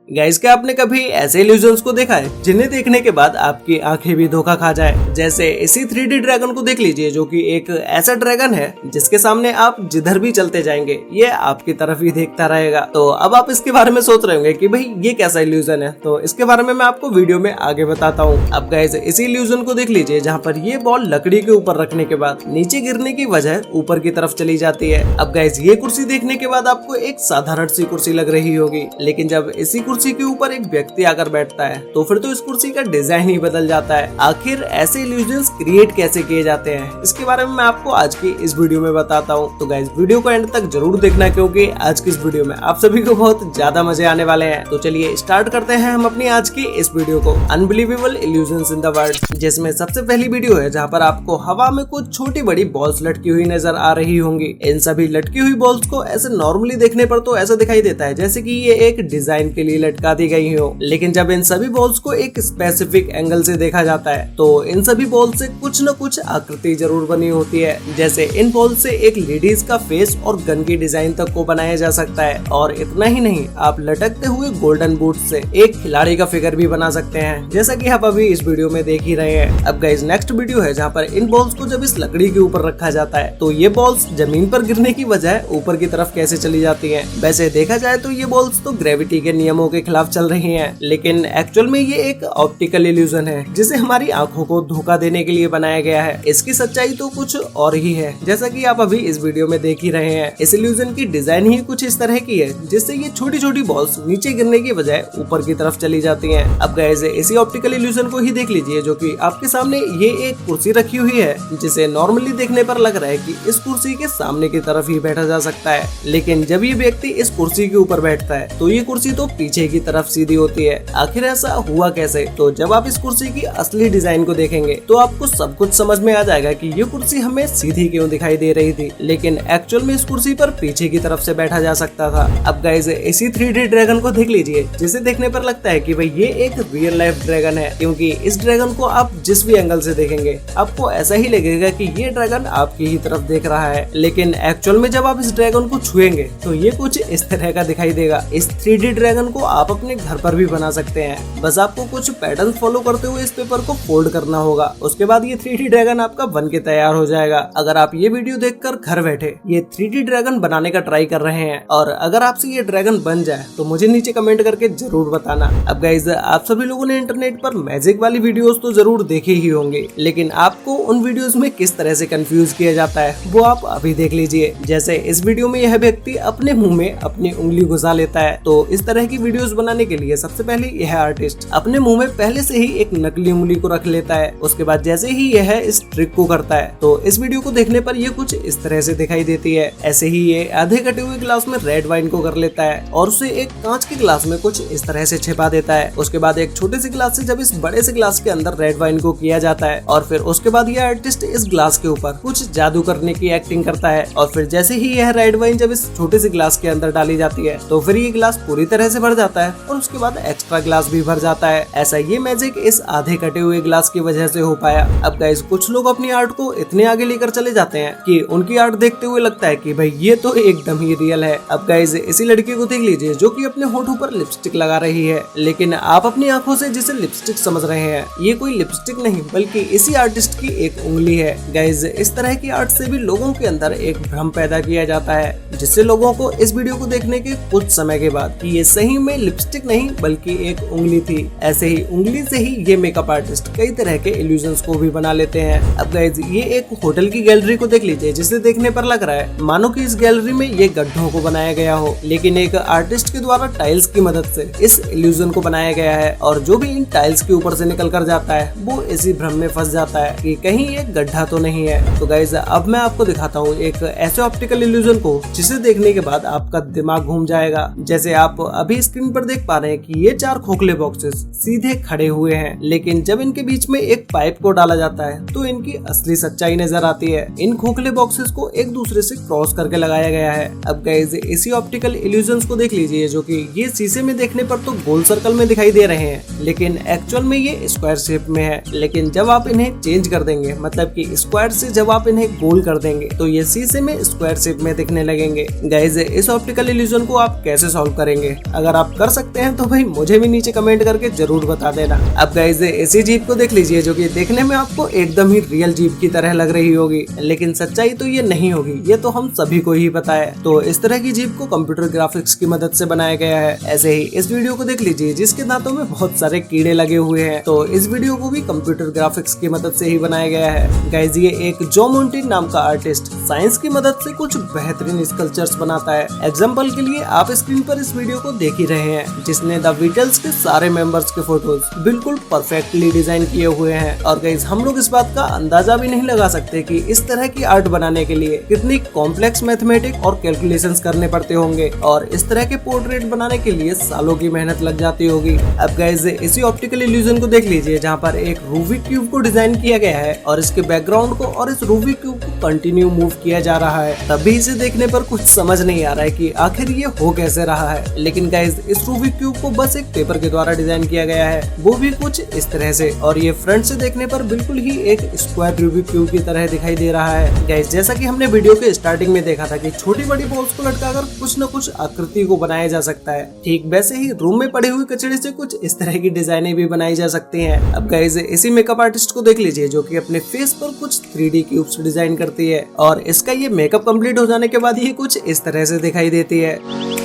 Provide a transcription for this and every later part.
Guys, क्या आपने कभी ऐसे इल्यूजन्स को देखा है जिन्हें देखने के बाद आपकी आंखें भी धोखा खा जाए? जैसे इसी 3D ड्रैगन को देख लीजिए, जो कि एक ऐसा ड्रैगन है जिसके सामने आप जिधर भी चलते जाएंगे ये आपकी तरफ ही देखता रहेगा। तो अब आप इसके बारे में सोच रहे होंगे कि भाई ये कैसा इल्यूजन है, तो इसके बारे में मैं आपको वीडियो में आगे बताता हूँ। अब गाइस, इसी इल्यूजन को देख लीजिए जहाँ पर ये बॉल लकड़ी के ऊपर रखने के बाद नीचे गिरने की वजह ऊपर की तरफ चली जाती है। अब गाइस, ये कुर्सी देखने के बाद आपको एक साधारण सी कुर्सी लग रही होगी, लेकिन जब इसी कुर्सी के ऊपर एक व्यक्ति आकर बैठता है तो फिर तो इस कुर्सी का डिजाइन ही बदल जाता है। आखिर ऐसे इल्यूजन्स क्रिएट कैसे किए जाते हैं, इसके बारे में मैं आपको आज की इस वीडियो में बताता हूँ। तो गाइस, वीडियो को एंड तक जरूर देखना, क्योंकि आज की इस वीडियो में आप सभी को बहुत ज्यादा मजे आने वाले हैं। तो चलिए स्टार्ट करते हैं हम अपनी आज की इस वीडियो को, unbelievable illusions in the world, जिसमें सबसे पहली वीडियो है जहाँ पर आपको हवा में कुछ छोटी बड़ी बॉल्स लटकी हुई नजर आ रही होंगी। इन सभी लटकी हुई बॉल्स को ऐसे नॉर्मली देखने पर तो ऐसा दिखाई देता है जैसे कि ये एक डिजाइन के लिए लटका दी गई हो, लेकिन जब इन सभी बॉल्स को एक स्पेसिफिक एंगल से देखा जाता है तो इन सभी बॉल से कुछ न कुछ आकृति जरूर बनी होती है। जैसे इन बॉल से एक लेडीज का फेस और गन की डिजाइन तक को बनाया जा सकता है, और इतना ही नहीं, आप लटकते हुए गोल्डन बूट से एक खिलाड़ी का फिगर भी बना सकते हैं, जैसा कि आप अभी इस वीडियो में देख ही रहे हैं। अब गाइस, नेक्स्ट वीडियो है जहाँ पर इन बॉल्स को जब इस लकड़ी के ऊपर रखा जाता है तो ये बॉल्स जमीन पर गिरने की बजाय ऊपर की तरफ कैसे चली जाती है। वैसे देखा जाए तो ये बॉल्स तो ग्रेविटी के नियमों के खिलाफ चल रही है, लेकिन एक्चुअल में ये एक ऑप्टिकल इल्यूजन है जिसे हमारी आंखों को धोखा देने के लिए बनाया गया है। इसकी सच्चाई तो कुछ और ही है, जैसा कि आप अभी इस वीडियो में देख ही रहे हैं। इस इल्यूजन की डिजाइन ही कुछ इस तरह की है जिससे ये छोटी छोटी बॉल्स नीचे गिरने की बजाय ऊपर की तरफ चली जाती हैं। अब गाइस, इसी ऑप्टिकल इल्यूजन को ही देख लीजिए, जो कि आपके सामने ये एक कुर्सी रखी हुई है, जिसे नॉर्मली देखने पर लग रहा है कि इस कुर्सी के सामने की तरफ ही बैठा जा सकता है, लेकिन जब ये व्यक्ति इस कुर्सी के ऊपर बैठता है तो ये कुर्सी तो पीछे की तरफ सीधी होती है। आखिर ऐसा हुआ कैसे? तो जब आप इस कुर्सी की असली डिजाइन को देखेंगे तो आपको सब कुछ समझ में आ जाएगा कि ये कुर्सी हमें सीधी क्यों दिखाई दे रही थी, लेकिन एक्चुअल में इस कुर्सी पर पीछे की तरफ से बैठा जा सकता था। अब गाइस, इसी 3D ड्रैगन को देख लीजिए, जिसे देखने पर लगता है कि भाई ये एक रियल लाइफ ड्रैगन है, क्योंकि इस ड्रैगन को आप जिस भी एंगल से देखेंगे आपको ऐसा ही लगेगा कि ये ड्रैगन आपकी ही तरफ देख रहा है, लेकिन एक्चुअल में जब आप इस ड्रैगन को छुएंगे तो ये कुछ इस तरह का दिखाई देगा। इस 3D ड्रैगन को आप अपने घर पर भी बना सकते हैं, बस आपको कुछ पैटर्न फॉलो करते हुए इस पेपर को फोल्ड करना होगा। उसके बाद ये 3D ड्रैगन आपका बन के तैयार हो जाएगा। अगर आप ये वीडियो देखकर घर बैठे ये 3D ड्रैगन बनाने का ट्राई कर रहे हैं और अगर आपसे ये ड्रैगन बन जाए तो मुझे नीचे कमेंट करके जरूर बताना। अब गाइस, आप सभी लोगों ने इंटरनेट पर मैजिक वाली वीडियोस तो जरूर देखे ही होंगे, लेकिन आपको उन वीडियोस में किस तरह से कंफ्यूज किया जाता है वो आप अभी देख लीजिए। जैसे इस वीडियो में यह व्यक्ति अपने मुंह में अपनी उंगली घुसा लेता है, तो इस तरह की वीडियोस बनाने के लिए सबसे पहले यह आर्टिस्ट अपने मुंह में पहले से ही एक नकली उंगली को रख लेता है। उसके बाद जैसे ही यह इस ट्रिक को करता है तो इस वीडियो को देखने पर यह कुछ इस तरह से दिखाई देती है। ऐसे ही ये आधे कटे हुए गिलास में रेड वाइन को कर लेता है और उसे एक कांच के गिलास में कुछ इस तरह से छिपा देता है। उसके बाद एक छोटे से गिलास से जब इस बड़े से गिलास के अंदर रेड वाइन को किया जाता है और फिर उसके बाद यह आर्टिस्ट इस गिलास के ऊपर कुछ जादू करने की एक्टिंग करता है, और फिर जैसे ही यह रेड वाइन जब इस छोटे से गिलास के अंदर डाली जाती है तो फिर ये गिलास पूरी तरह से भर जाता है और उसके बाद एक्स्ट्रा गिलास भी भर जाता है। ऐसा ये मैजिक इस आधे कटे हुए गिलास की वजह से हो पाया। अब गाइस, कुछ लोग अपनी आर्ट को इतने आगे लेकर चले जाते हैं कि उनकी आर्ट देखते हुए लगता है कि भाई ये तो एकदम ही रियल है। अब गाइस, इसी लड़की को देख लीजिए जो कि अपने होठों पर लिपस्टिक लगा रही है, लेकिन आप अपनी आंखों से जिसे लिपस्टिक समझ रहे हैं ये कोई लिपस्टिक नहीं बल्कि इसी आर्टिस्ट की एक उंगली है। गाइस, इस तरह की आर्ट से भी लोगों के अंदर एक भ्रम पैदा किया जाता है, जिससे लोगों को इस वीडियो को देखने के कुछ समय के बाद कि ये सही में लिपस्टिक नहीं बल्कि एक उंगली थी। ऐसे ही उंगली से ही ये मेकअप आर्टिस्ट कई तरह के इल्यूजन्स को भी बना लेते हैं। अब गाइस, ये एक होटल की गैलरी को देख लीजिए, जिसे देखने पर लग रहा है मानो कि इस गैलरी में ये गड्ढों को बनाया गया हो, लेकिन एक आर्टिस्ट के द्वारा टाइल्स की मदद से इस इल्यूजन को बनाया गया है, और जो भी इन टाइल्स के ऊपर से निकल कर जाता है वो इसी भ्रम में फंस जाता है कि कहीं ये गड्ढा तो नहीं है। तो गाइस, अब मैं आपको दिखाता हूँ एक ऐसे ऑप्टिकल इल्यूजन को जिसे देखने के बाद आपका दिमाग घूम जाएगा। जैसे आप अभी स्क्रीन पर देख पा रहे हैं कि ये 4 खोखले बॉक्सेस सीधे खड़े हुए हैं, लेकिन जब इनके बीच में एक पाइप को डाला जाता है तो इनकी असली सच्चाई नजर आती है। इन खोखले बॉक्सेस को एक दूसरे से क्रॉस करके लगाया गया है। अब गाइस, इसी ऑप्टिकल इल्यूजन्स को देख लीजिए, जो कि ये शीशे में देखने पर तो गोल सर्कल में दिखाई दे रहे हैं, लेकिन एक्चुअल में ये स्क्वायर शेप में है। लेकिन जब आप इन्हें चेंज कर देंगे, मतलब कि स्क्वायर से जब आप इन्हें गोल कर देंगे तो ये शीशे में स्क्वायर शेप में दिखने लगेंगे। गाइस, इस ऑप्टिकल इल्यूजन को आप कैसे सॉल्व करेंगे? अगर आप आप कर सकते हैं तो भाई मुझे भी नीचे कमेंट करके जरूर बता देना। अब गाइस ऐसी जीप को देख लीजिए जो कि देखने में आपको एकदम ही रियल जीप की तरह लग रही होगी, लेकिन सच्चाई तो ये नहीं होगी, ये तो हम सभी को ही पता है। तो इस तरह की जीप को कंप्यूटर ग्राफिक्स की मदद से बनाया गया है। ऐसे ही इस वीडियो को देख लीजिए जिसके दांतों में बहुत सारे कीड़े लगे हुए हैं, तो इस वीडियो को भी कंप्यूटर ग्राफिक्स की मदद से ही बनाया गया है। गाइस ये एक जो मोंटिन नाम का आर्टिस्ट साइंस की मदद से कुछ बेहतरीन स्कल्पचर्स बनाता है। एग्जाम्पल के लिए आप स्क्रीन पर इस वीडियो को देख ही रहे हैं जिसने द बीटल्स के सारे मेंबर्स के फोटोज बिल्कुल परफेक्टली डिजाइन किए हुए हैं। और गाइस हम लोग इस बात का अंदाजा भी नहीं लगा सकते कि इस तरह की आर्ट बनाने के लिए कितनी कॉम्प्लेक्स मैथमेटिक और कैलकुलेशंस करने पड़ते होंगे, और इस तरह के पोर्ट्रेट बनाने के लिए सालों की मेहनत लग जाती होगी। अब गाइस इसी ऑप्टिकल इल्यूजन को देख लीजिए जहाँ पर एक रूबिक क्यूब को डिजाइन किया गया है और इसके बैकग्राउंड को और इस रूबिक क्यूब को कंटिन्यू मूव किया जा रहा है। तभी इसे देखने पर कुछ समझ नहीं आ रहा है कि आखिर ये हो कैसे रहा है। लेकिन गाइस इस रूबिक क्यूब को बस एक पेपर के द्वारा डिजाइन किया गया है, वो भी कुछ इस तरह से, और ये फ्रंट से देखने पर बिल्कुल ही एक स्क्वायर रूबिक क्यूब की तरह दिखाई दे रहा है। गाइस जैसा कि हमने वीडियो के स्टार्टिंग में देखा था कि छोटी बड़ी बॉल्स को लटकाकर कुछ न कुछ आकृति को बनाया जा सकता है, ठीक वैसे ही रूम में पड़े हुए कचड़े से कुछ इस तरह की डिजाइनें भी बनाई जा सकती हैं। अब गाइस इसी मेकअप आर्टिस्ट को देख लीजिए जो कि अपने फेस पर कुछ 3D क्यूब्स डिजाइन करती है, और इसका ये मेकअप कंप्लीट हो जाने के बाद ये कुछ इस तरह से दिखाई देती है।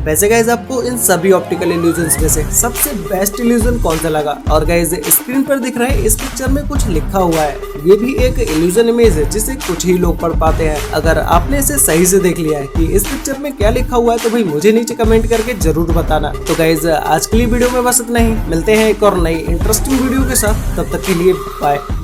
वैसे गाइज आपको इन सभी ऑप्टिकल इल्यूजन्स में से सबसे बेस्ट इल्यूजन कौन सा लगा? और गाइज स्क्रीन पर दिख रहा है इस पिक्चर में कुछ लिखा हुआ है, ये भी एक इल्यूजन इमेज है जिसे कुछ ही लोग पढ़ पाते हैं। अगर आपने इसे सही से देख लिया है कि इस पिक्चर में क्या लिखा हुआ है तो भाई मुझे नीचे कमेंट करके जरूर बताना। तो गाइज आज के लिए वीडियो में बस इतना ही, मिलते हैं एक और नई इंटरेस्टिंग वीडियो के साथ, तब तक के लिए बाय।